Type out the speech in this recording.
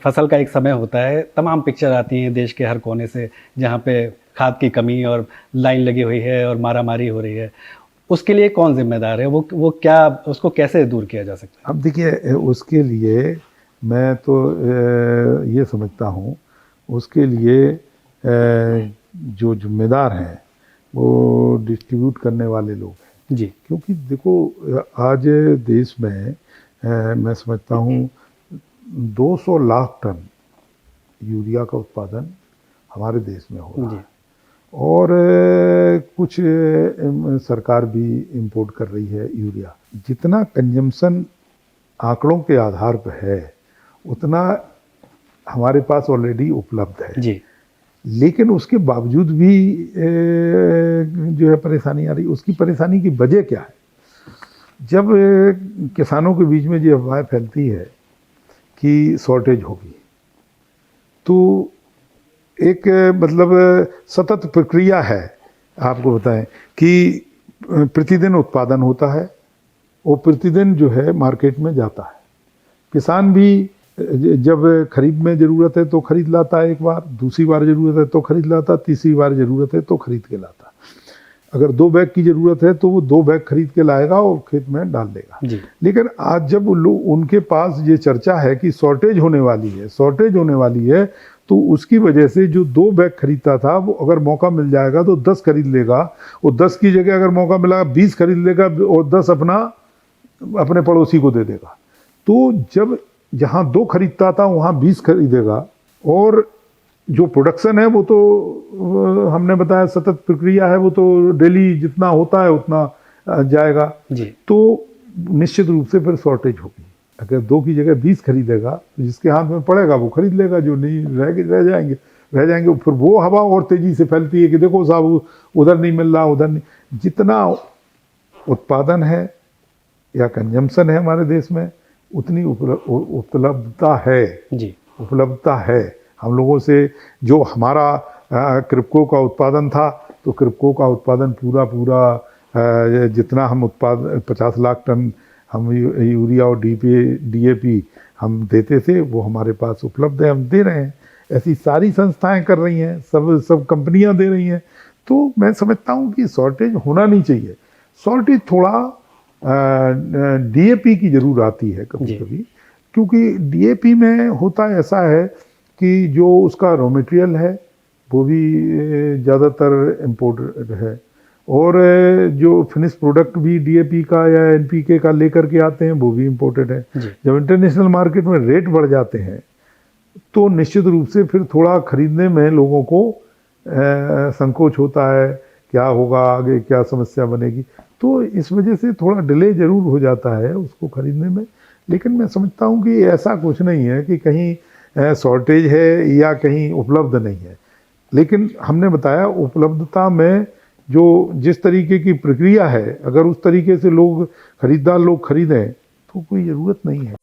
फसल का एक समय होता है, तमाम पिक्चर आती हैं देश के हर कोने से, जहाँ पे खाद की कमी और लाइन लगी हुई है और मारामारी हो रही है। उसके लिए कौन ज़िम्मेदार है? वो क्या उसको कैसे दूर किया जा सकता है? अब देखिए उसके लिए मैं तो ये समझता हूँ, उसके लिए जो ज़िम्मेदार हैं वो डिस्ट्रीब्यूट करने वाले लोग हैं। जी। क्योंकि देखो आज देश में मैं समझता हूँ 200 लाख टन यूरिया का उत्पादन हमारे देश में हो रहा जी। है और कुछ सरकार भी इंपोर्ट कर रही है यूरिया। जितना कंजम्पशन आंकड़ों के आधार पर है उतना हमारे पास ऑलरेडी उपलब्ध है। जी। लेकिन उसके बावजूद भी जो है परेशानी आ रही। उसकी परेशानी की वजह क्या है? जब किसानों के बीच में ये अफवाह फैलती है कि शॉर्टेज होगी, तो एक मतलब सतत प्रक्रिया है। आपको बताएं कि प्रतिदिन उत्पादन होता है और प्रतिदिन जो है मार्केट में जाता है। किसान भी जब खरीद में ज़रूरत है तो खरीद लाता है, एक बार, दूसरी बार ज़रूरत है तो खरीद लाता, तीसरी बार ज़रूरत है तो खरीद के लाता। अगर 2 बैग की ज़रूरत है तो वो 2 बैग खरीद के लाएगा और खेत में डाल देगा। लेकिन आज जब उनके पास ये चर्चा है कि शॉर्टेज होने वाली है, तो उसकी वजह से जो 2 बैग खरीदता था वो अगर मौका मिल जाएगा तो 10 खरीद लेगा, और 10 की जगह अगर मौका मिला 20 खरीद लेगा और 10 अपने पड़ोसी को दे देगा। तो जब जहाँ 2 खरीदता था वहाँ 20 खरीदेगा, और जो प्रोडक्शन है वो तो हमने बताया सतत प्रक्रिया है, वो तो डेली जितना होता है उतना जाएगा। तो निश्चित रूप से फिर शॉर्टेज होगी। अगर 2 की जगह 20 खरीदेगा तो जिसके हाथ में पड़ेगा वो खरीद लेगा, जो नहीं रह जाएंगे। फिर वो हवा और तेजी से फैलती है कि देखो साहब उधर नहीं मिल रहा, उधर नहीं। जितना उत्पादन है या कंजम्पशन है हमारे देश में, उतनी उपलब्धता है। हम लोगों से जो हमारा क्रिप्को का उत्पादन था, तो क्रिप्को का उत्पादन पूरा जितना हम उत्पादन 50 लाख टन हम यूरिया और डीएपी हम देते थे, वो हमारे पास उपलब्ध है, हम दे रहे हैं। ऐसी सारी संस्थाएं कर रही हैं, सब कंपनियां दे रही हैं। तो मैं समझता हूँ कि शॉर्टेज होना नहीं चाहिए। शॉर्टेज थोड़ा डीएपी की जरूर आती है कभी कभी, क्योंकि डीएपी में होता ऐसा है कि जो उसका रॉ मटेरियल है वो भी ज़्यादातर इम्पोर्टेड है, और जो फिनिश प्रोडक्ट भी डीएपी का या एनपीके का लेकर के आते हैं वो भी इम्पोर्टेड है। जब इंटरनेशनल मार्केट में रेट बढ़ जाते हैं तो निश्चित रूप से फिर थोड़ा खरीदने में लोगों को संकोच होता है, क्या होगा आगे, क्या समस्या बनेगी। तो इस वजह से थोड़ा डिले ज़रूर हो जाता है उसको खरीदने में। लेकिन मैं समझता हूँ कि ऐसा कुछ नहीं है कि कहीं शॉर्टेज है या कहीं उपलब्ध नहीं है। लेकिन हमने बताया उपलब्धता में जो जिस तरीके की प्रक्रिया है, अगर उस तरीके से खरीदार लोग खरीदें तो कोई ज़रूरत नहीं है।